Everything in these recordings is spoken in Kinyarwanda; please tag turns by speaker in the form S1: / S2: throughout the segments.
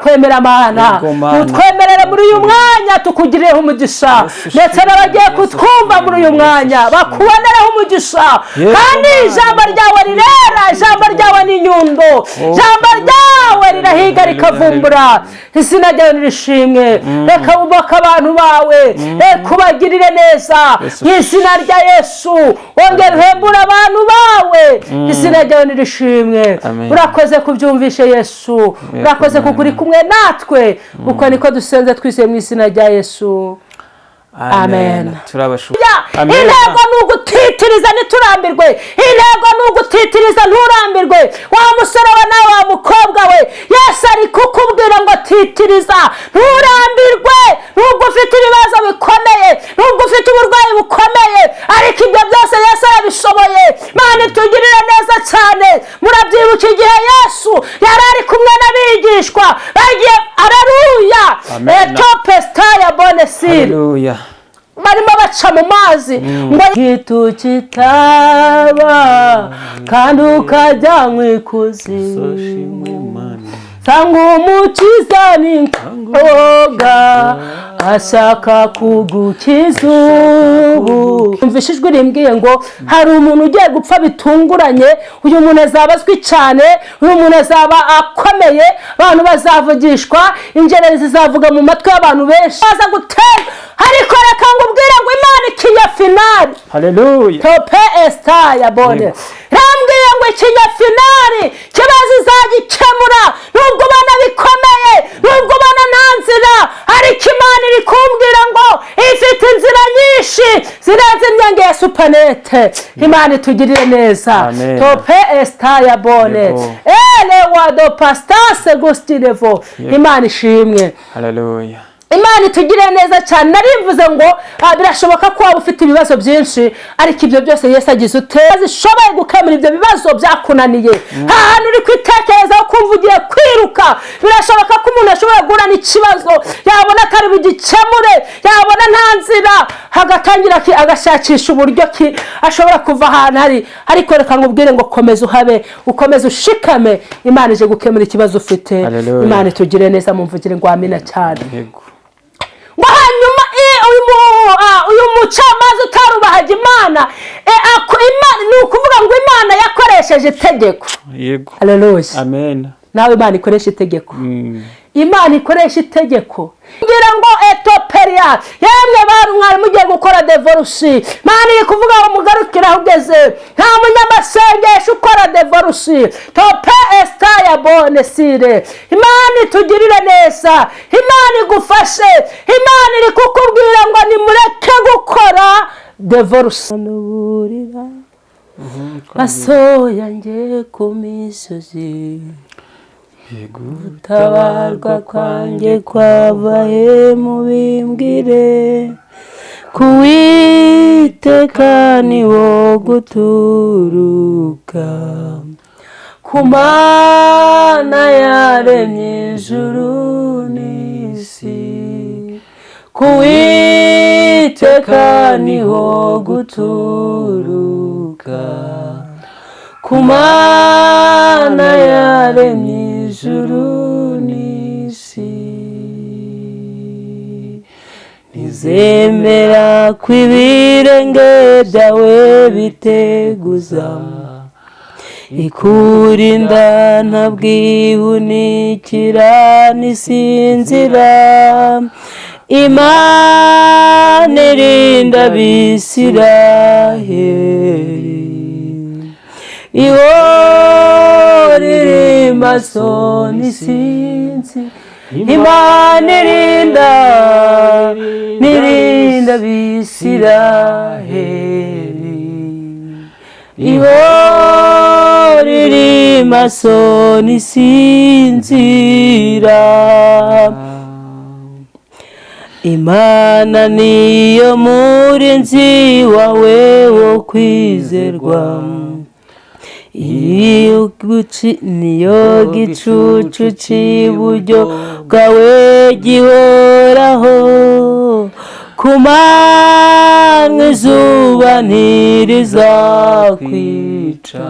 S1: kwemera Mana utwemerere muri uyu mwanya tukugireho umugisha ndetse n'abagiye kutwumva muri uyu mwanya bakubonereho umugisha kandi ijambo ryawe rirera ijambo ryawe ni inyundo ijambo ryawe rirahiga rikavumbura izina ryawe nirishimwe reka wubake abantu bawe reka ubagirire neza izina rya Yesu wongere uhembure abantu bawe izina ryawe nirishimwe urakoze kubyumvishe Yesu urakoze kukuri kumwe natwe uko niko dusenze twizeye mu izina rya Yesu amen. Intego ni ugutitiriza ntiturambirwe, intego ni ugutitiriza nturambirwe. Wa musore we nawe wa mukobwa we Yesu ari kukubwira ngo titiriza nturambirwe. Nubwo ufite ibibazo bikomeye, nubwo ufite uburwayi bukomeye, ariko ibyo byose Yesu arabishoboye. Mana itugirire neza cyane. Murabyibuka igihe Yesu yari ari kumwe n'abigishwa bagiye haleluya etopestaya bonesire barimo baca mu mazi ngo gitu kitaba kandi ukajya mu ikuzimu sanga umukiza n'inkoga ashaka kugukiza ubu. Umvishe ijwi rimbwiye ngo hari umuntu ugiye gupfa bitunguranye. Uyu muntu azabazwi cyane, uyu muntu azaba akomeye, abantu bazavugishwa, ingereri zizavuga mu matwi y'abantu benshi baza gutera. Ariko reka ngubwire ngo Imana ikinya finali.
S2: Haleluya.
S1: Tope esta ya bone rambwiye ngo ikinya finali kibazo izagikemura. Nubwo bana bikomeye, nubwo bana ntanzira, ariko Imana iri kumbwira ngo ifite inzira nyinshi zirenze imyange ya supanete. Imana itugirire neza. Tope esta ya bone ele wado pastase gustirevo. Imana ishimwe.
S2: Haleluya.
S1: Imana itugirire neza cyane. Narimvuze ngo birashoboka ko waba ufite ibibazo byinshi, ariko ibyo byose Yesu agize zishoboye gukemura ibyo bibazo byakunaniye. Ahantu uri kwitekereza ukumva ugiye kwiruka, birashoboka ko umuntu ashobora guhura n'ikibazo yabona atari bugikemure, yabona nta nzira, hagatangira agashakisha uburyo ki ashobora kuva ahantu hari. Ariko reka ngubwire ngo komeza uhabe, ukomeze ushikame. Imana ije gukemura ikibazo ufite. Imana itugirire neza. Mumvugire ngo amina cyane. Ngo hanyuma uyu mucamanza utarubahaga Imana ni ukuvuga ngo Imana yakoresheje itegeko.
S2: Yego.
S1: Haleluya.
S2: Amen.
S1: Nawe Imana ikoresha itegeko. Imana ikoresha itegeko. Ngira ngo etoperia yemwe bari mwari mugiye gukora divorce. Imana iri kuvuga ngo mugarukira aho ugeze. Nta munyamasengesho ukora divorce. Tope esta ya bonesire. Imana itugirire neza. Imana igufashe. Imana iri kukubwira ngo nimureke gukora divorce. Nuburira maso yanjye ku misozi, gutabarwa kwanjye kwavahe mubimbwire, kuwiteka niwo guturuka, ku Mana yaremye ijuru n'isi, kuwiteka niho guturuka, ku Mana yaremye ijuru n'isi. Nizemera ko ibirenge byawe biteguza, ikurinda ntabwihunikira nisinzira. Imana irinda Abisiraheli, ihora iri maso n'isinzi. Imana irinda Abisiraheli, ihora iri maso n'isinzira. Imana niyo murinzi wawe wo kwizerwa, niyo gicucu cy'iburyo bwawe gihoraho, ku manywa izuba ntirizakwica,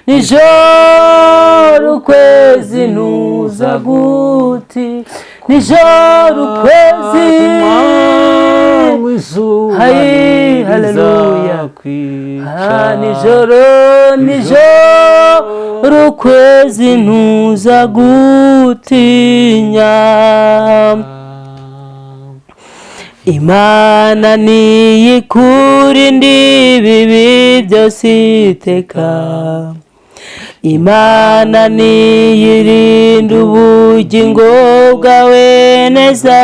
S1: nijoro ukwezi ntuza guti, nijoro ukwezi, hayi haleluya, nijoro ukwezi ntuza gutinya. Imana niyikurinde ibibi byose iteka, Imana niyirinde ubugingo bwawe neza,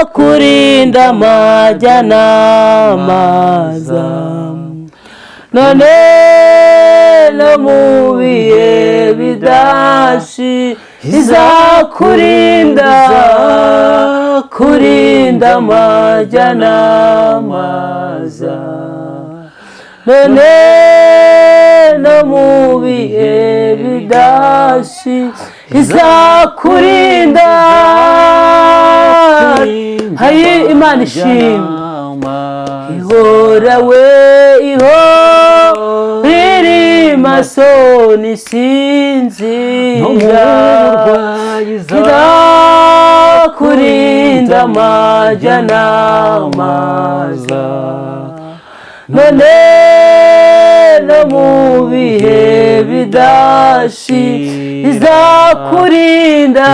S1: izakurinda amajya n'amaza, none no mu bihe bidashira izakurinda, kurinda amajya n'amaza, none no mu bihe bidashira izakurinda. Hayi Imana ishimwe, ihora we ihora iri maso nisinzira, izakurinda amajya n'amaza, none no mu bihe bidashira izakurinda,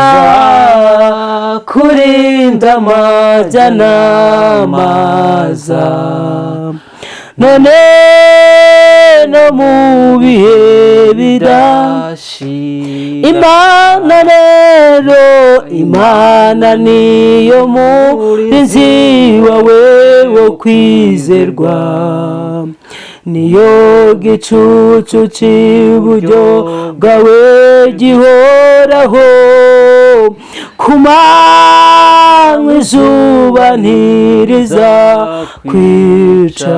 S1: kurinda amajya n'amaza, none no mu bihe bidashira. Imana rero, Imana niyo murinzi wawe wo kwizerwa, niyo gicucu cy'iburyo bwawe gihoraho, ku manywa izuba ntirizakwica,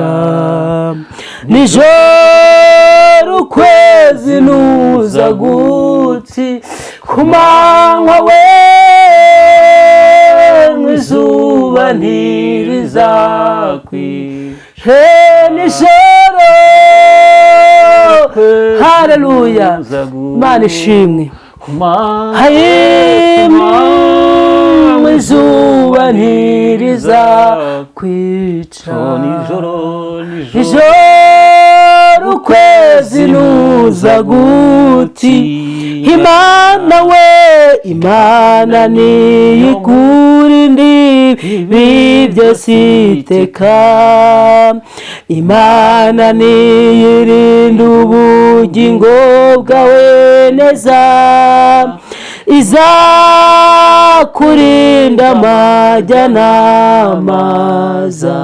S1: nijoro ukwezi ntuza guti, ku manywa we izuba ntirizakwica, nijoro. Haleluya, Imana ishimwe. Izuba ntirizakwica, nijoro ukwezi ntuza guti, Imana we, Imana niyikurinde ibibi byose iteka, Imana niyirinde ubugingo bwawe neza, izakurinda amajya n'amaza,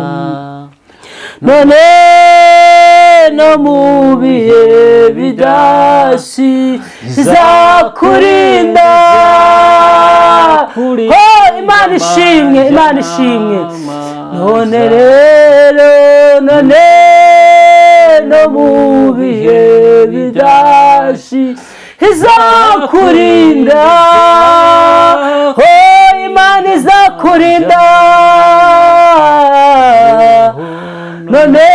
S1: none no mu bihe bidashira izakurinda. Imana ishimwe, Imana ishimwe. None rero, none no mu bihe bidashira izakurinda, Imana izakurinda, none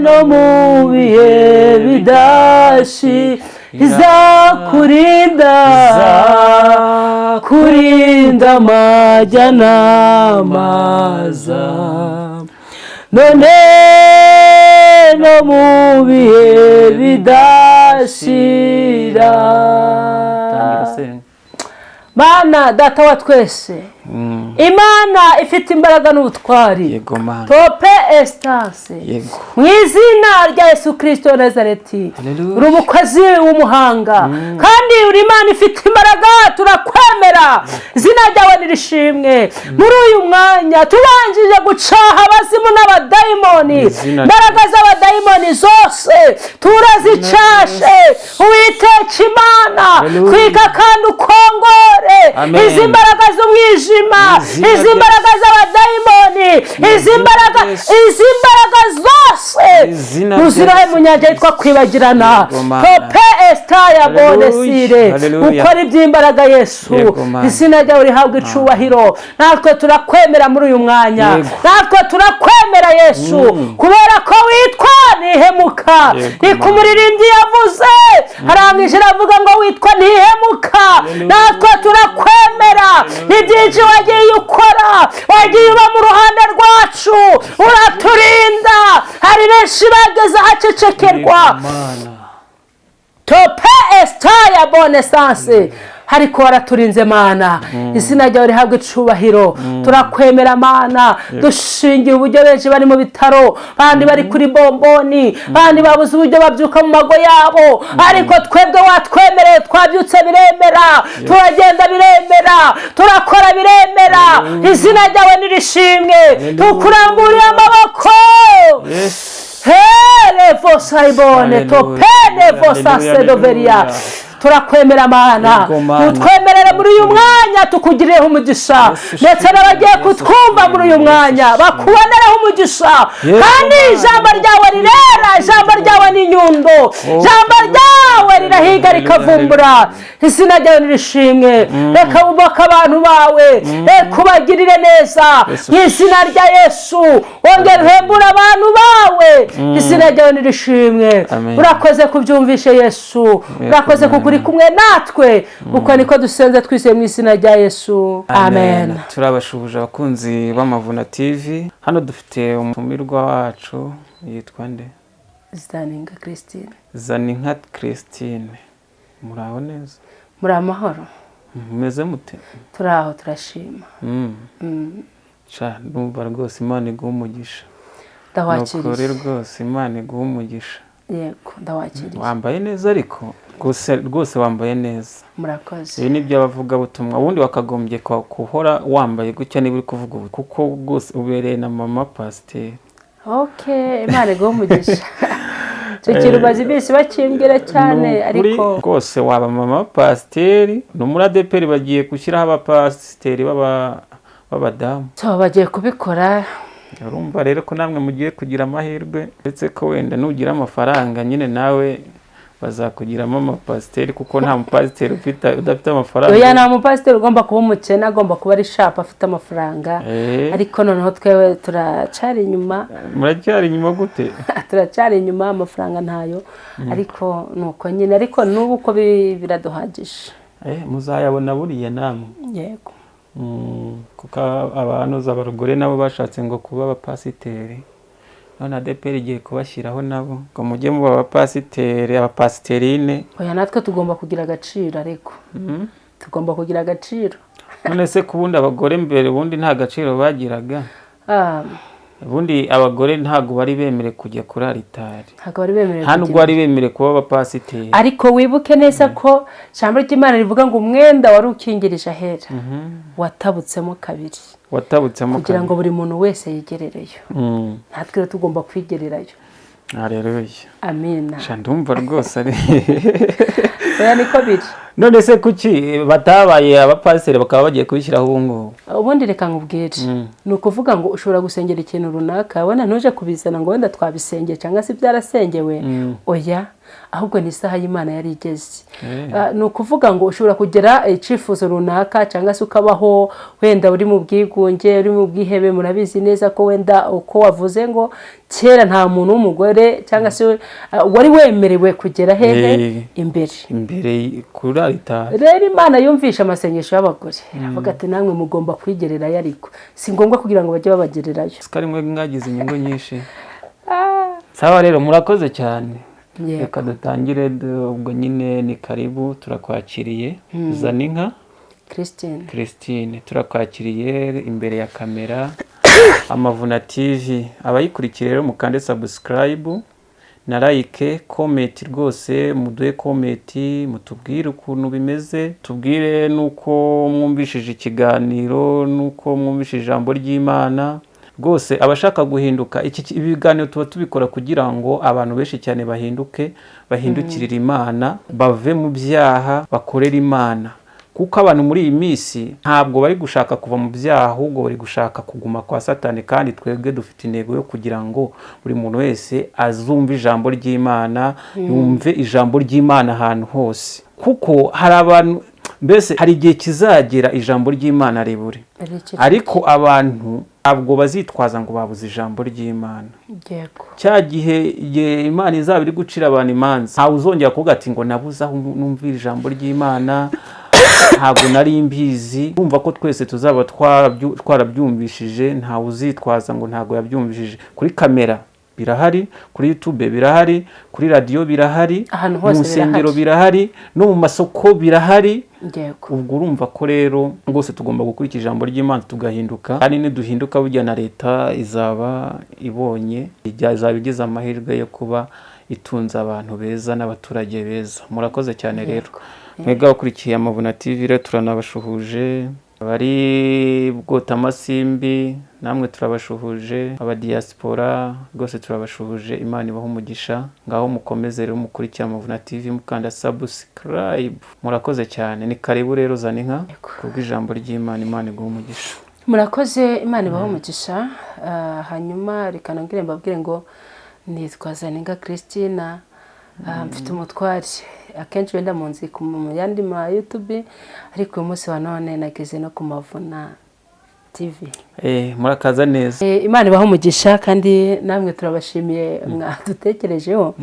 S1: no mu bihe bidashira izakurinda, kurinda amajya n'amaza, none no mu bihe bidashira. Mana data wa twese, Imana ifite imbaraga n'ubutwari, tope estase, mu izina rya Yesu Kristo wa Nazareti, uri umukozi w'umuhanga, kandi uri Imana ifite imbaraga, turakwemera, izina ryawe nirishimwe. Muri uyu mwanya tubanjije gucaha abazimu n'abadayimoni, imbaraga z'abadayimoni zose turazicashe, Uwiteka cy'Imana kwika kandi ukongore izi mbaraga z'umwijima izi mbaraga z'abadayimoni izi mbaraga zose uzirahe mu nyanja yitwa kwibagirana tope esitaya bonesire ukora iby'imbaraga Yesu izina ryawe rihabwa icubahiro natwe turakwemera muri uyu mwanya natwe turakwemera Yesu kubera ko witwa ntihemuka ni ku muririmbyi yavuze arangije aravuga ngo witwa ntihemuka natwe turakwemera ni byinshi wagiye ukora wagiye uba mu ruhande rwacu uraturinda hari benshi bageze ahacecekerwa tope esitaya bonesanse ariko waraturinze Mana izina ryawe rihabwa icubahiro turakwemera Mana dushingiye uburyo benshi bari mu bitaro bandi bari kuri bomboni bandi babuze uburyo babyuka mu mago yabo ariko twebwe watwemereye twabyutse biremera turagenda biremera turakora biremera izina ryawe nirishimwe tukuramburiye amaboko Levo saibone topene vosase doveria turakwemera Mana utwemerere muri uyu mwanya tukugireho umugisha ndetse n'abagiye kutwumva muri uyu mwanya bakubonereho umugisha kandi ijambo ryawe rirera ijambo ryawe ni inyundo ijambo ryawe rirahiga rikavumbura izina ryawe nirishimwe reka wubake abantu bawe reka ubagirire neza izina rya Yesu wongere uhembure abantu bawe izina ryawe nirishimwe urakoze kubyumvishe Yesu urakoze kukuri kumwe natwe uko niko dusenze twizeye mu izina rya Yesu amen.
S2: Turabashubuje abakunzi b'Amavuna TV hano dufite umutumirwa wacu yitwa nde? Zaninka Christine muraho neza
S1: muri amahoro
S2: mumeze mute?
S1: turaho turashima
S2: numva rwose Imana iguha umugisha
S1: ndawakiriye
S2: rwose Imana iguha umugisha
S1: yego ndawakiriye
S2: wambaye neza ariko rwose wambaye neza
S1: murakoze
S2: ibi nibyo abavuga butumwa ubundi wakagombye kuhora wambaye gutya niba uri kuvuga ubu kuko rwose ubereye na mama pasiteri
S1: Imana iguha umugisha icyo kintu umaze iminsi bakimbwira cyane ariko
S2: rwose waba mama pasiteri no muri ADEPR bagiye gushyiraho abapasiteri b'abadamu
S1: bagiye kubikora
S2: urumva rero ko namwe mugiye kugira amahirwe ndetse ko wenda nugira amafaranga nyine nawe bazakugiramo amapasiteri kuko nta mupasiteri udafite amafaranga
S1: oya nta mupasiteri ugomba kuba umukene agomba kuba ari sharp afite amafaranga ariko noneho twewe turacari inyuma
S2: muracyari inyuma gute
S1: turacari inyuma amafaranga ntayo ariko nuko nyine ariko nubu ko biraduhagije
S2: muzayabona buriya namwe
S1: yego
S2: kuko abantu z'abarugore nabo bashatse ngo kuba abapasiteri none ADEPR igiye kubashyiraho nabo ngo mujye muba abapasiteri abapasiterine
S1: oya natwe tugomba kugira agaciro ariko tugomba kugira agaciro
S2: none se kubundi abagore mbere ubundi nta gaciro bagiraga ubundi abagore ntago bari bemere kujya kuri alitari hano ubwo bari bemere kuba abapasiteri
S1: ariko wibuke neza ko ijambo ry'Imana rivuga ngo umwenda wari ukingirije ahera watabutsemo kabiri kugira ngo buri muntu wese yigerereyo natwe rero tugomba kwigererayo
S2: Haleluya
S1: amina
S2: ndumva rwose ari
S1: oya niko biri
S2: none se kuki batabaye abapasiteri bakaba bagiye kubishyiraho ubu ngubu
S1: ubundi reka nkubwire ni ukuvuga ngo ushobora gusengera ikintu runaka wenda ntuje kubizana ngo wenda twabisengeye cyangwa se byarasengewe oya ahubwo ni isaha y'Imana yari igeze ni ukuvuga ngo ushobora kugera icyifuzo runaka cyangwa se ukabaho wenda uri mu bwigunge uri mu bwihebe murabizi neza ko wenda uko wavuze ngo kera nta muntu w'umugore cyangwa se wari wemerewe kugera hehe
S2: imbere kuri alitari
S1: rero Imana yumvisha amasengesho y'abagore iravuga ati namwe mugomba kwigererayo ariko si ngombwa kugira ngo bajye babagererayo
S2: sikari mwe mwagize inyungu nyinshi sawa rero murakoze cyane reka dutangire ubwo nyine ni karibu turakwakiriye Zaninka Christine turakwakiriye imbere ya kamera Amavuna TV abayikurikiye rero mukande subscribe na like comment rwose muduhe comment mutubwire ukuntu bimeze tubwire nuko mwumvishije ikiganiro nuko mwumvishije ijambo ry'Imana rwose abashaka guhinduka ibi biganiro tuba tubikora kugira ngo abantu benshi cyane bahindukirire Imana, bave mu byaha bakorera Imana, kuko abantu muri iyi minsi ntabwo bari gushaka kuva mu byaha, ahubwo bari gushaka kuguma kwa Satani, kandi twebwe dufite intego yo kugira ngo buri muntu wese azumve ijambo ry'Imana, yumve ijambo ry'Imana ahantu hose, kuko hari abantu, mbese hari igihe kizagera ijambo ry'Imana ribure, ariko abantu ntabwo bazitwaza ngo babuze ijambo ry'Imana. Cya gihe Imana izaba iri gucira abantu imanza, ntawe uzongera kuvuga ati ngo nabuze aho numvira ijambo ry'Imana, ntabwo nari mbizi. Urumva ko twese tuzaba twarabyumvishije, ntawe uzitwaza ngo ntabwo yabyumvishije. Kuri kamera birahari, kuri YouTube birahari, kuri radio birahari, mu nsengero birahari, no mu masoko birahari. Ubwo urumva ko rero rwose tugomba gukurikira ijambo ry'Imana tugahinduka, kandi niduhinduka burya na leta izaba ibonye, izaba igize amahirwe yo kuba itunze abantu beza n'abaturage beza. Murakoze cyane rero mwebwe abakurikiye Amavuna TV, rero turanabashuhuje abari Bwotamasimbi, namwe turabashuhuje, abadiaspora rwose turabashuhuje. Imana ibahe umugisha, ngaho mukomeze rero mukurikira Amavuna TV mukanda subscribe. Murakoze cyane, ni karibu rero Zaninka kubw'ijambo ry'Imana. Imana iguhe umugisha.
S1: Murakoze, Imana ibahe umugisha. Hanyuma reka nongere mbabwire ngo nitwa Zaninka Christina, mfite umutwari akenshi wenda munzi ku yandi ma YouTube, ariko uyu munsi wa none nageze no ku Mavuna TV.
S2: Murakaza neza.
S1: Imana ibahe umugisha, kandi namwe turabashimiye mwadutekerejeho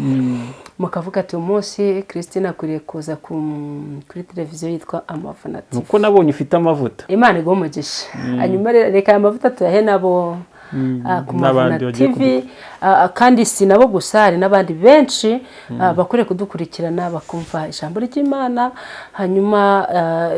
S1: mukavuga ati uyu munsi Christina akwiriye kuza kuri televiziyo yitwa Amavuna TV.
S2: Nuko nabonye ufite amavuta.
S1: Imana iguhe umugisha. Hanyuma reka amavuta tuyahe nabo ku Mavuna TV, kandi si nabo gusa, hari n'abandi benshi bakwiriye kudukurikirana bakumva ijambo ry'Imana. Hanyuma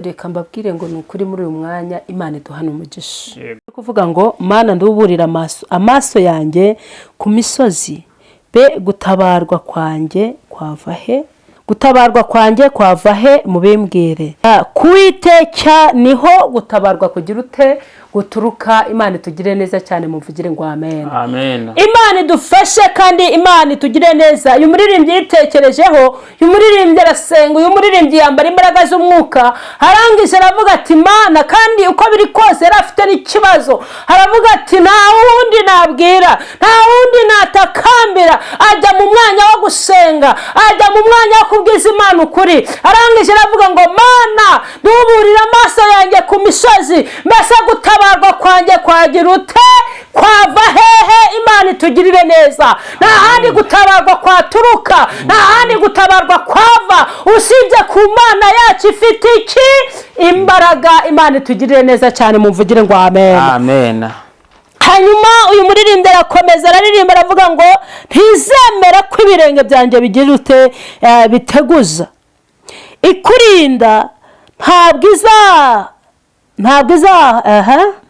S1: reka mbabwire ngo ni ukuri muri uyu mwanya Imana iduhana umugisha. Kuvuga ngo Mana nduburira amaso yanjye ku misozi, be gutabarwa kwanjye kwava he? Gutabarwa kwanjye kwava he? Mubimbwire. Kuwiteka niho gutabarwa kugira ute guturuka. Imana itugire neza cyane, muvugire ngo amen.
S2: Amen.
S1: Imana idufashe kandi Imana itugire neza. Uyu muririmbyi yitekerejeho, uyu muririmbyi arasenga, uyu muririmbyi yambara imbaraga z'umwuka, arangije aravuga ati Mana, kandi uko biri kose yari afite n'ikibazo, aravuga ati nta wundi nabwira, nta wundi natakambira. Ajya mu mwanya wo gusenga, ajya mu mwanya wo kubwiza Imana ukuri. Arangije aravuga ngo Mana nduburira amaso yanjye ku misozi, mbese gutabarwa kwanjye kwagira ute? Kwava hehe? Imana itugirire neza. Nta handi gutabarwa kwaturuka, nta handi gutabarwa kwava usibye ku Mana yacu ifite iki? Imbaraga. Imana itugirire neza cyane, mumvugire ngo amen.
S2: Amen.
S1: Hanyuma uyu muririmbyi arakomeza araririmba aravuga ngo ntizemera ko ibirenge byanjye bigira ute? Biteguza. Ikurinda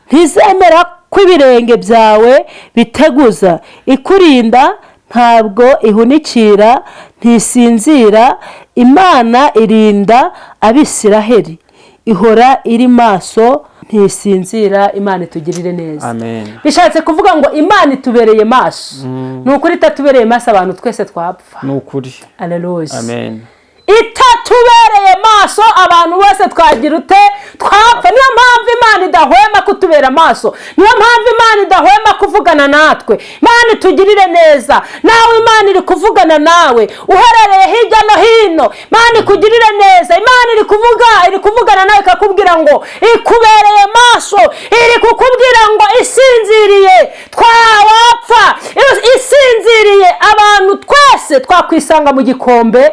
S1: ntizemera ko ibirenge byawe biteguza. Ikurinda ntabwo ihunikira, ntisinzira. Imana irinda Abisiraheli, ihora iri maso, ntisinzira. Imana itugirire neza.
S2: Amen.
S1: Bishatse kuvuga ngo Imana itubereye maso. Nukuri itatubereye maso abantu twese twapfa.
S2: Nukuri.
S1: Haleluya.
S2: Amen.
S1: Itatubereye maso abantu bose twagira ute? Twapfa. Niyo mpamvu Imana idahwema kutubera maso, niyo mpamvu Imana idahwema kuvugana natwe. Imana itugirire neza. Nawe Imana iri kuvugana nawe uherereye hirya no hino. Imana ikugirire neza. Imana iri kuvugana nawe ikakubwira ngo ikubereye maso, iri kukubwira ngo isinziriye twawapfa, isinziriye abantu twese twakwisanga mu gikombe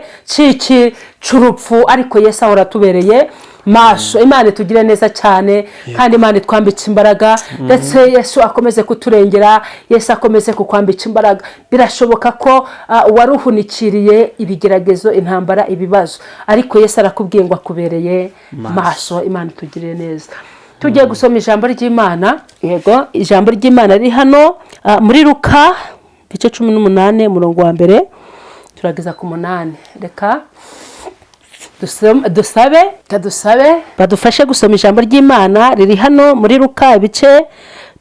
S1: cy'urupfu, ariko Yesu ahora atubereye maso. Imana itugire neza cyane, kandi Imana itwambitse imbaraga, ndetse Yesu akomeze kuturengera, Yesu akomeze kukwambika imbaraga. Birashoboka ko waruhunikiriye ibigeragezo, intambara, ibibazo, ariko Yesu arakubwiye ngo akubereye maso. Imana itugire neza. Tugiye gusoma ijambo ry'Imana. Yego, ijambo ry'Imana riri hano muri Luka bice 18 umurongo wa mbere turageza ku 8. Reka dusabe badufashe gusoma ijambo ry'Imana riri hano muri Luka ibice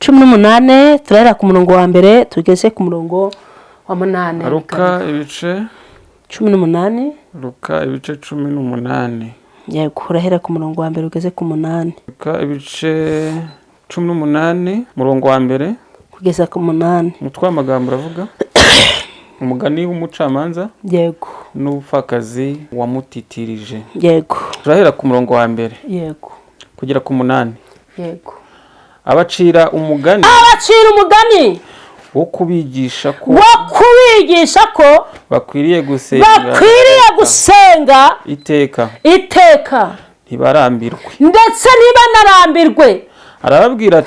S1: 18 turahera ku murongo wa mbere tugeze ku murongo wa 8.
S2: Luka ibice
S1: 18.
S2: Luka ibice 18.
S1: Yego urahera ku murongo wa mbere ugeze ku 8.
S2: Luka ibice 18 murongo wa mbere
S1: kugeza ku 8.
S2: Umutwe w'amagambo uravuga umugani w'umucamanza
S1: yego
S2: n'ubupfakazi wamutitirije.
S1: Yego
S2: turahera ku murongo wa mbere
S1: yego
S2: kugera ku 8.
S1: Yego
S2: abacira umugani wo kubigisha ko bakwiriye gusenga iteka ntibarambirwe
S1: ndetse ntibanarambirwe.
S2: arababwira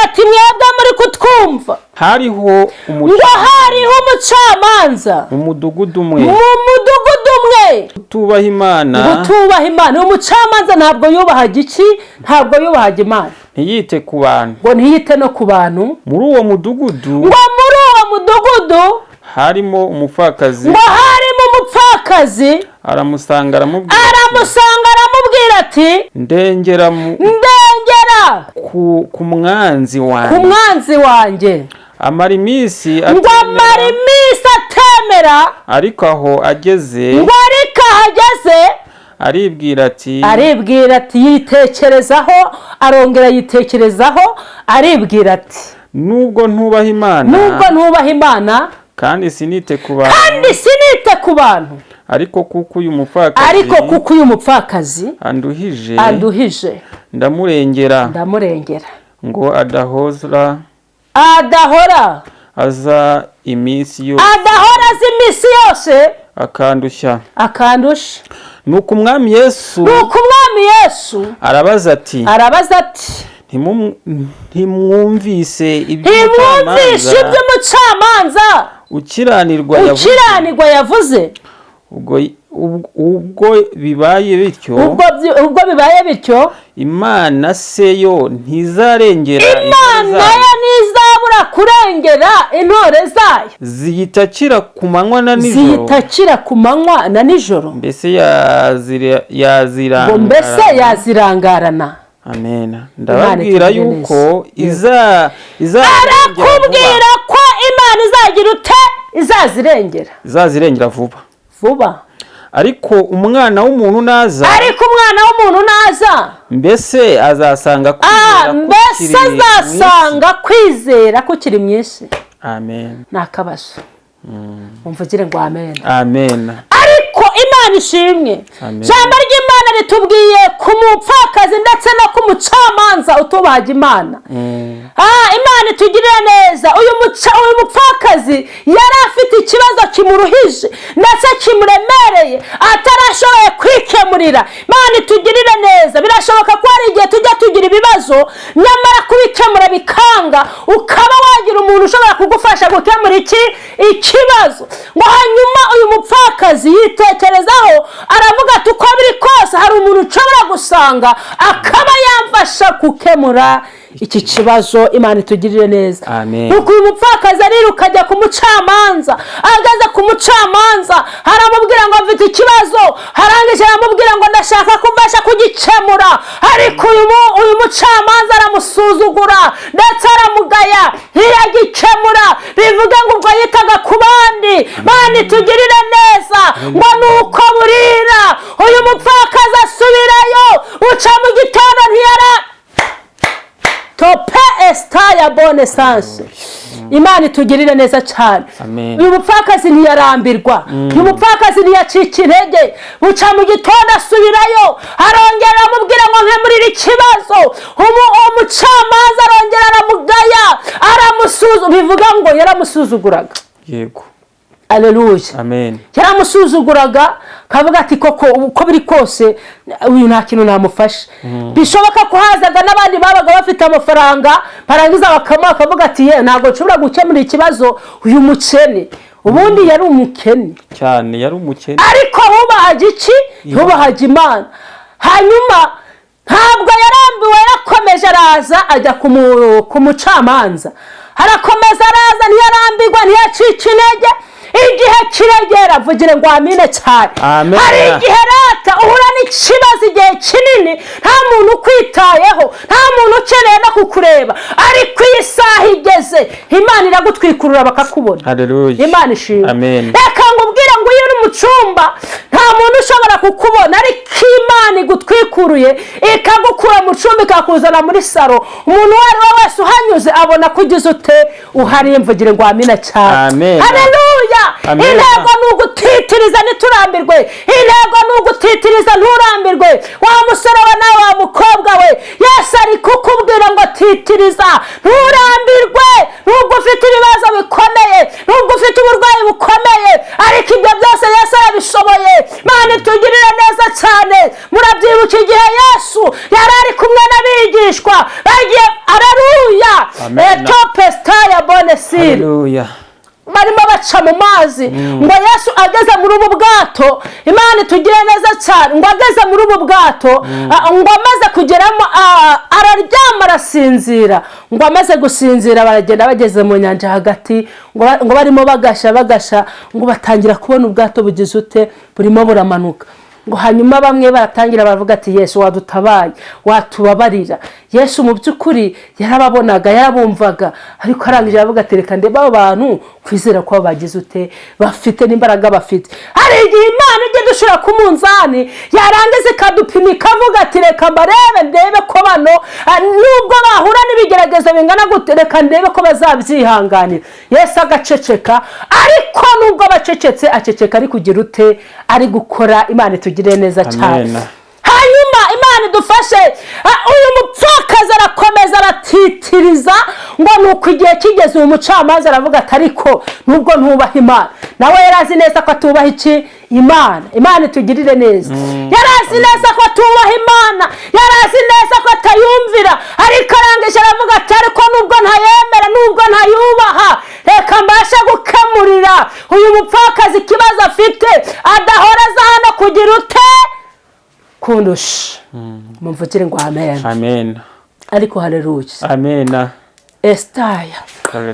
S2: ati
S1: mwebwe muri kutwumva
S2: hariho
S1: umucamanza
S2: mu mudugudu umwe utubaha Imana.
S1: umucamanza ntabwo yubahaga iki? Ntabwo yubahaga Imana.
S2: ntiyite ku bantu
S1: ngo ntiyite no ku bantu.
S2: muri uwo mudugudu harimo umupfakazi aramusanga aramubwira ati ndengera ku mwanzi wanjye amara iminsi atemera ariko aho ageze aribwira ati yitekerezaho aribwira ati nubwo ntubaha Imana kandi sinite ku bantu ariko kuko uyu mupfakazi anduhije ndamurengera ngo adahora aza iminsi yose akandushya. nuko umwami Yesu arabaza ati ntimwumvise iby'umucamanza ukiranirwa yavuze. ubwo bibaye bityo Imana se yo ntizarengera kurengera intore zayo ziyitakira ku manywa na nijoro mbese yazirangarana. Amen. ndababwira yuko arakubwira ko Imana izazirengera vuba. ariko umwana w'umuntu naza mbese azasanga kwizera kukiri mwinshi. Amen. nakabazo umvugire ngo amen. ariko Imana ishimwe. Jambo ry'Imana ritubwiye ku mupfakazi ndetse no ku mucamanza utubahaga Imana. Imana itugirira neza. uyu mupfakazi yari afite ikibazo kimuruhije ndetse kimuremereye atarashoboye kwikemurira. Imana itugirire neza. birashoboka ko hari igihe tujya tugira ibibazo nyamara kubikemura bikanga, ukaba wagira umuntu ushobora kugufasha gukemura ikibazo. ngo hanyuma uyu mupfakazi yitekerezaho aravuga ati uko biri kose hari umuntu ushobora gusanga akaba yamfasha gukemura iki kibazo. Imana itugirire neza. nuko uyu mupfakazi ariruka ajya ku mucamanza. ageze ku mucamanza aramubwira ngo mfite ikibazo, arangije aramubwira ngo ndashaka kumfasha kugikemura. ariko uyu mucamanza aramusuzugura ndetse aramugaya ntiyagikemura. bivuga ngo ubwo yitaga ku bandi. Imana itugirire neza. ngo nuko burira uyu mupfakazi asubirayo, uca mu gitondo tope estaya bone sanse. Imana itugirire neza cyane. uyu mupfakazi ntiyarambirwa. uyu mupfakazi ntiyacika intege. buca mu gitondo asubirayo, arongera amubwira ngo nkemurire ikibazo. umucamanza arongera aramugaya, bivuga ngo yaramusuzuguraga. Yego. Aleluya. Amen. Yaramusuzuguraga kavuga ati koko uko biri kose uyu nta kintu namufasha. bishoboka ko hazaga n'abandi babaga bafite amafaranga barangiza bakavuga ati ntabwo nshobora gukemura ikibazo uyu mukene. ubundi yari umukene cyane, ariko hubahaga iki? Hubahaga Imana. hanyuma ntabwo yarambiwe, yarakomeje araza ajya ku mucamanza. arakomeza araza ntiyarambirwa, ntiyacika intege. igihe kiregera vugire ngo amine cyane. hari igihe rata uhura
S1: n'ikibazo igihe kinini nta muntu ukwitayeho, nta muntu ukeneye no kukureba, ariko iyi saha igeze Imana iragutwikurura bakakubona. Imana ishimwe. Reka ngubwire ngo iyo uri mu cyumba nta muntu ushobora kukubona, ariko Imana igutwikuruye ikagukura mu cyumba ikakuzana muri saro, umuntu uwo ari we wese uhanyuze abona ko ugize ute uhari. Mvugire ngo amina cyane. Haleluya. Intego ni ugutitiriza ntiturambirwe, intego ni ugutitiriza nturambirwe. Wa musore we nawe wa mukobwa we, Yesu ari kukubwira ngo titiriza nturambirwe. Nubwo ufite ibibazo bikomeye, nubwo ufite uburwayi bukomeye, ariko ibyo byose Yesu arabishoboye. Imana itugirire neza cyane. Murabyibuka igihe Yesu yari ari kumwe n'abigishwa bagiye, haleluya, etopestaya bonesire, barimo baca mu mazi, ngo Yesu ageze muri ubu bwato, Imana itugire neza cyane, ngo ageze muri ubu bwato, ngo amaze kugeramo araryama arasinzira, ngo amaze gusinzira baragenda bageze mu nyanja hagati, ngo barimo bagasha, ngo batangira kubona ubwato bugize ute burimo buramanuka. ngo hanyuma bamwe baratangira baravuga ati Yesu wadutabaye, watubabarira. Yesu mu by'ukuri yarababonaga, yarabumvaga, ariko arangije aravuga ati reka ndebe abo bantu kwizera ko bagize ute bafite n'imbaraga bafite. Hari igihe Imana ijye dushira ku munzani yarangiza ikadupima ikavuga ati reka mbarebe ndebe ko bano nubwo bahura n'ibigeragezo bingana gute reka ndebe ko bazabyihanganira. Yesu agaceceka, ariko nubwo bacecetse aceceka ari kugira ute ari gukora. Imana itugire neza cyane. Hanyuma Imana idufashe, uyu mupfakazi arakomeza aratitiriza ngo nuko igihe kigeze umucamanza aravuga ati ariko nubwo ntubaha Imana. Nawe yarazi neza ko atubaha iki Imana. Imana itugirire neza. Yarazi neza ko atubaha Imana, yarazi neza ko atayumvira, ariko arangije aravuga ati ariko nubwo ntayemera, nubwo ntayubaha, reka mbashe gukemurira uyu mupfakazi ikibazo afite, adahora aza hano kugira ute kundusha. Mumvugire ngo amen.
S2: Amen.
S1: Ariko haleluya.
S2: Amen.
S1: Estaya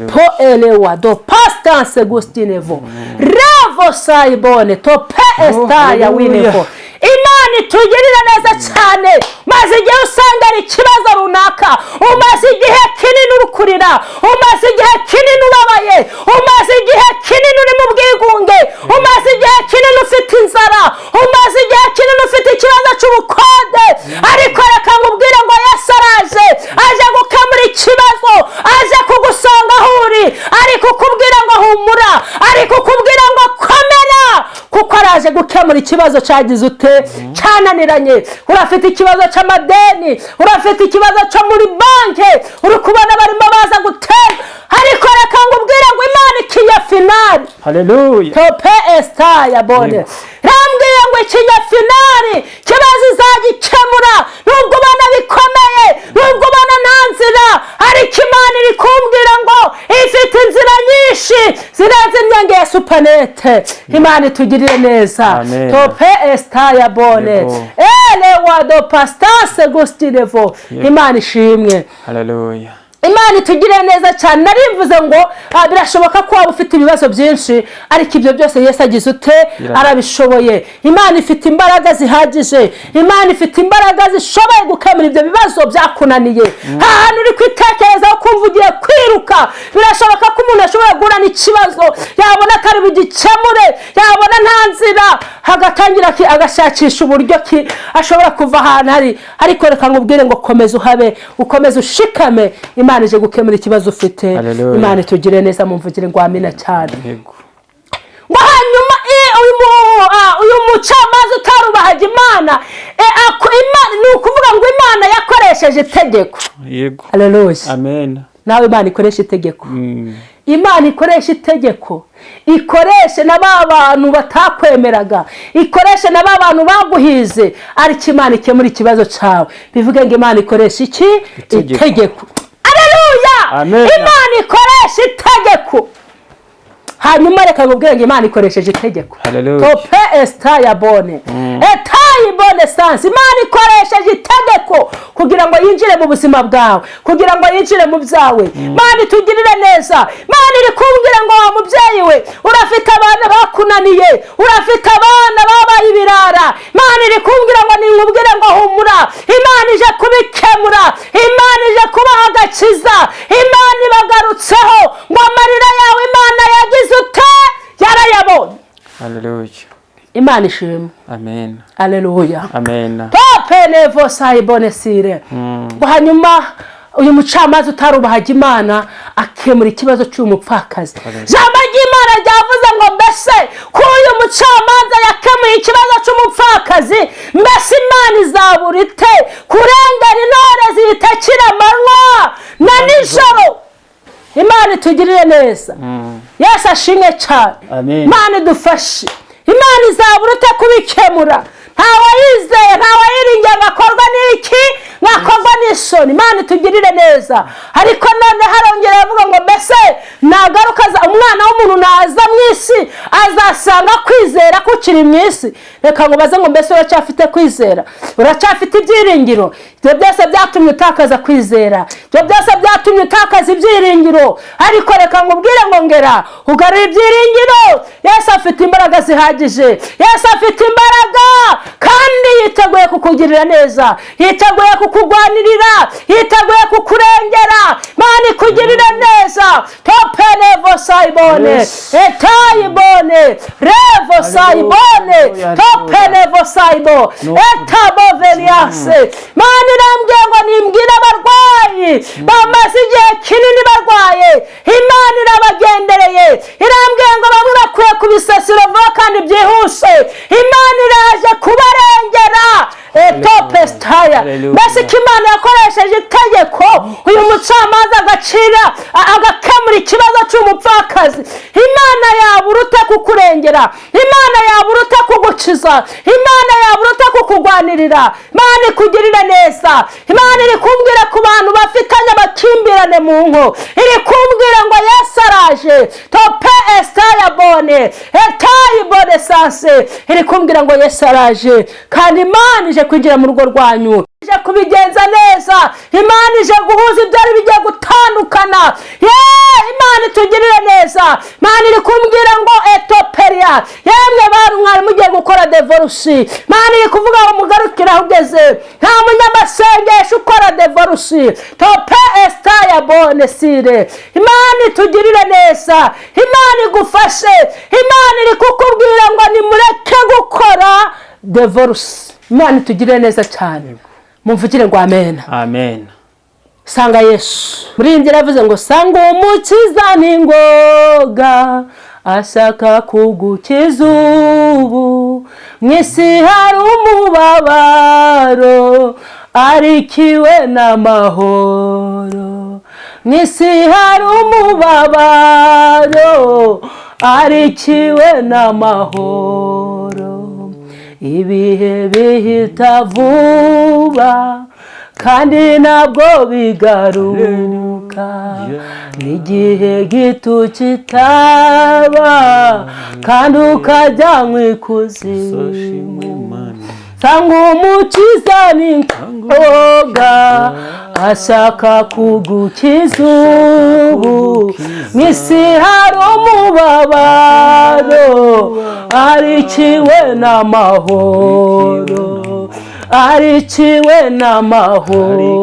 S1: po elewa do pastance gustinevo revo saibone to pe estaya winevo. Imana itugirira neza cyane. Maze igihe usanga ari ikibazo runaka, umaze igihe kinini urukurira, umaze igihe kinini ubabaye, umaze igihe kinini uri mu bwigunge, umaze igihe kinini ufite inzara, umaze igihe kinini ufite ikibazo cy'ubukode, ariko reka ngubwire ngo Yesu araje, aje gukemura ikibazo, aje kugusanga aho uri, ari kukubwira ngo humura, ari kukubwira ngo komera, kuko araje gukemura ikibazo cyagize ute cyananiranye. Urafite ikibazo cy'amadeni, urafite ikibazo cyo muri banke, uri kubona barimo baza gutera, ariko reka ngubwire ngo Imana ikinya finali.
S2: Haleluya.
S1: Tope estaya bone rambwiye ngo ikinya finali kibazo izagikemura. Nubwo bana bikomeye, nubwo bana nta nzira, ariko Imana iri kumbwira ngo ifite inzira nyinshi zirenze imyange ya supanete. Imana itugirire neza. Tope estaya bone ele wado pastase gustinevo. Imana ishimwe.
S2: Haleluya.
S1: Imana itugire neza cyane. Narimvuze ngo birashoboka ko waba ufite ibibazo byinshi, ariko ibyo byose Yesu agize ute arabishoboye. Imana ifite imbaraga zihagije, Imana ifite imbaraga zishoboye gukemura ibyo bibazo byakunaniye. Ahantu uri kwitekereza ukumva ugiye kwiruka, birashoboka ko umuntu ashobora guhura n'ikibazo, yabona ko ari bugikemure, yabona nta nzira, hagatangira agashakisha uburyo ki ashobora kuva ahantu hari. Ariko reka ngubwire ngo komeza uhabe, ukomeze ushikame. Imana ije gukemura ikibazo ufite. Imana itugire neza. Mumvugire ngo amina cyane. Ngo hanyuma uyu mucamanza utarubahaga Imana, ni ukuvuga ngo Imana yakoresheje itegeko.
S2: Yego.
S1: Haleluya.
S2: Amen.
S1: Nawe Imana ikoresha itegeko. Imana ikoresha itegeko, ikoreshe na ba bantu batakwemeraga, ikoreshe na ba bantu baguhize, ariko Imana ikemura ikibazo cyawe. Bivuge ngo Imana ikoresha iki? Itegeko. Haleluya. Imana ikoresha itegeko. Hanyuma reka ngubwire ngo Imana ikoresheje itegeko. Tope estaya bone etayi bone sansi. Imana ikoresheje itegeko kugira ngo yinjire mu buzima bwawe, kugira ngo yinjire mu byawe. Imana itugirire neza. Imana iri kumbwira ngo wa mubyeyi we, urafite abana bakunaniye, urafite abana babaye ibirara, Imana iri kumbwira ngo nkubwire ngo humura, Imana ije kubikemura, Imana ije kubaha agakiza, Imana ibagarutseho ngo amarira yawe Imana yagize ute yarayabonye.
S2: Haleluya.
S1: Imana ishimwe.
S2: Amen.
S1: Haleluya.
S2: Amen.
S1: Topenevo sayibonesire. Hanyuma uyu mucamanza utarubahaga Imana akemura ikibazo cy'umupfakazi. Jambo ry'Imana ryavuze ngo mbese ko uyu mucamanza yakemuye ikibazo cy'umupfakazi, mbese Imana izabura ite kurengera intore ziyitakira amanywa na nijoro. Imana itugirire neza. Yesu ashimwe cyane. Imana idufashe. Imana izabura ute kubikemura. Ntawayizeye, ntawayiringiye ngakorwa n'iki, ngakorwa n'isoni. Imana itugirire neza. Ariko none harongera avuga ngo mbese nagaruka umwana w'umuntu naza mu isi azasanga kwizera kukiri mu isi. Reka ngo baze ngo mbese uracyafite kwizera, uracyafite ibyiringiro. Ibyo byose byatumye utakaza kwizera, ibyo byose byatumye utakaza ibyiringiro. Ariko reka ngubwire ngo ngera ugarura ibyiringiro. Yesu afite imbaraga zihagije, Yesu afite imbaraga kandi yiteguye kukugirira neza, yiteguye kukugwanirira, yiteguye kukurengera. Imana ikugirire neza. Topenevo sayibone, etayibone, revo sayibone, topenevo sayibo, etaboveliase. Imana irambwiye ngo nimbwire abarwayi bamaze igihe kinini barwaye, Imana irabagendereye. Irambwiye ngo bamwe bakwiye ku bisasiro vuba kandi byihuse, Imana iraje kubarengera. Etopestaya. Mbese ko Imana yakoresheje itegeko uyu mucamanza agakemura ikibazo cy'umupfakazi, Imana yabura ute kukurengera, Imana yabura ute kugukiza, Imana yabura ute kukugwanirira. Imana ikugirire neza. Imana iri kumbwira ku bantu bafitanye amakimbirane mu ngo, iri kumbwira ngo Yesu araje. Tope estaya bone, etayi bone sanse. Iri kumbwira ngo Yesu araje kandi Imana ije kwinjira mu rugo rwanyu, ije kubigenza neza. Imana ije guhuza ibyari bigiye gutandukana. Imana itugirire neza. Imana iri kumbwira ngo etoperia, yemwe bantu mwari mugiye gukora divorce, Imana iri kuvuga ngo mugarukire aho ugeze. Nta munyamasengesho ukora divorce. Tope estaya bone sire. Imana itugirire neza, Imana igufashe. Imana iri kukubwira ngo nimureke gukora divorce. Imana itugirire neza cyane. Mumvugire ngo amen.
S2: Amen.
S1: Sanga Yesu. Muririmbyi yavuze ngo sanga umukiza n'ingoga ashaka kugukiza ubu, mw'isi hari umubabaro arikiwe n'amahoro. Mw'isi hari umubabaro arikiwe n'amahoro. Ibihe bihita vuba kandi ntabwo bigaruka, n'igihe gito kitaba kandi ukajya mu ikuzimu. Sanga umukiza n'ingoga ashaka kugukiza ubu, mw'isi hari umubabaro arikiwe n'amahoro, arikiwe n'amahoro.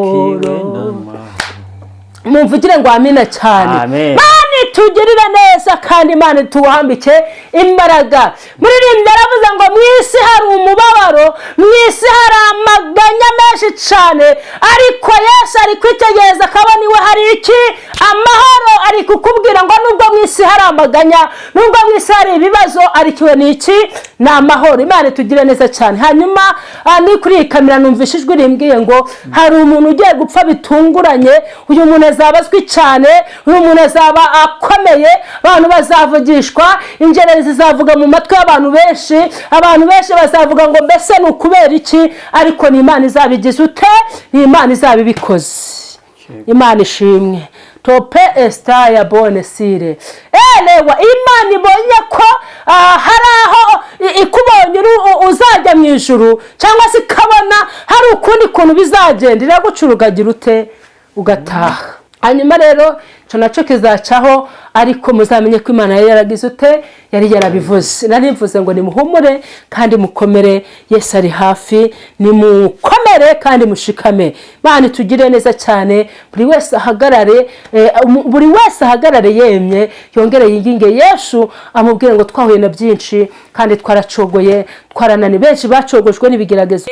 S1: Mumvugire ngo amina cyane. Imana itugirire neza kandi Imana ituwambike imbaraga. Muririmbyi yaravuze ngo mw'isi hari umubabaro, mw'isi hari amaganya menshi cyane, ariko Yesu ari kwitegereza akabona iwe hari iki? Amahoro. Ari kukubwira ngo nubwo mw'isi hari amaganya, nubwo mw'isi hari ibibazo, arikiwe n'iki? Ni amahoro. Imana itugirire neza cyane. Hanyuma ni kuri iyi kamera numvise ijwi rimbwiye ngo hari umuntu ugiye gupfa bitunguranye. Uyu muntu azabazwi cyane, uyu muntu azaba akomeye, abantu bazavugishwa, ingerero zizavuga mu matwi y'abantu benshi, abantu benshi bazavuga ngo mbese ni ukubera iki? Ariko ni Imana izabigize ute? Ni Imana izabibikoze. Imana ishimwe. Tope estaya bone sire. Elewa Imana ibonye ko hari aho ikubonye uzajya mu ijuru, cyangwa se ikabona hari ukundi kuntu bizagenda, iraguca urugagira ute ugataha. hanyuma rero icyo nacyo kizacaho, ariko muzamenye ko Imana yari yaragize ute, yari yarabivuze. nari mvuze ngo nimuhumure kandi mukomere, Yesu ari hafi, nimukomere kandi mushikame. Imana itugire neza cyane, buri wese ahagarare yemye, yongere yinginge Yesu, amubwire ngo twahuye na byinshi kandi twaracogoye, twaranani, benshi bacogojwe n'ibigeragezo.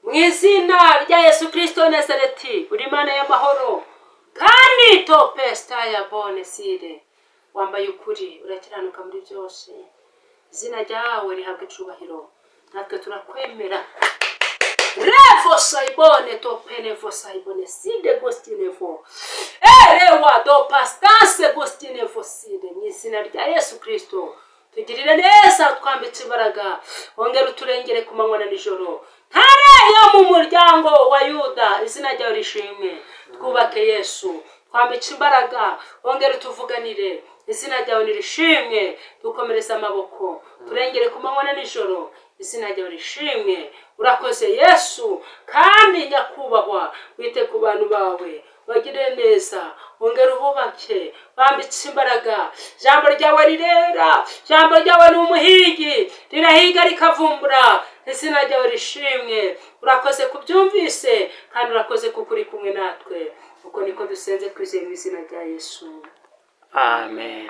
S1: Mu izina rya Yesu Kristo Nazareti, uri Imana y'amahoro kandi topesta ya bone sire, wambaye ukuri, urakiranuka muri byose, izina ryawe rihabwa icubahiro, natwe turakwemera. Revo saibone topene vo saibone side gostinevo erewa do pastase gostinevo side. Mu izina rya Yesu Kristo tugirire neza, twambitse imbaraga, wongere uturengere ku manywa na nijoro. Ntare yo mu muryango wa Yuda, izina ryawe rishimwe. Twubake Yesu, twambitse imbaraga, wongere utuvuganire, izina ryawe nirishimwe. Dukomereza amaboko, turengere ku manywa na nijoro, izina ryawe rishimwe. Urakoze Yesu kandi nyakubahwa, wite ku bantu bawe, bagire neza, wongere ububake, bambitse imbaraga. Jambo ryawe rirera, jambo ryawe ni umuhigi, rirahiga rikavumbura, izina ryawe rishimwe. Urakoze kubyumvise kandi urakoze kuko uri kumwe natwe. Uko niko dusenze twizeye mu izina rya Yesu, amen.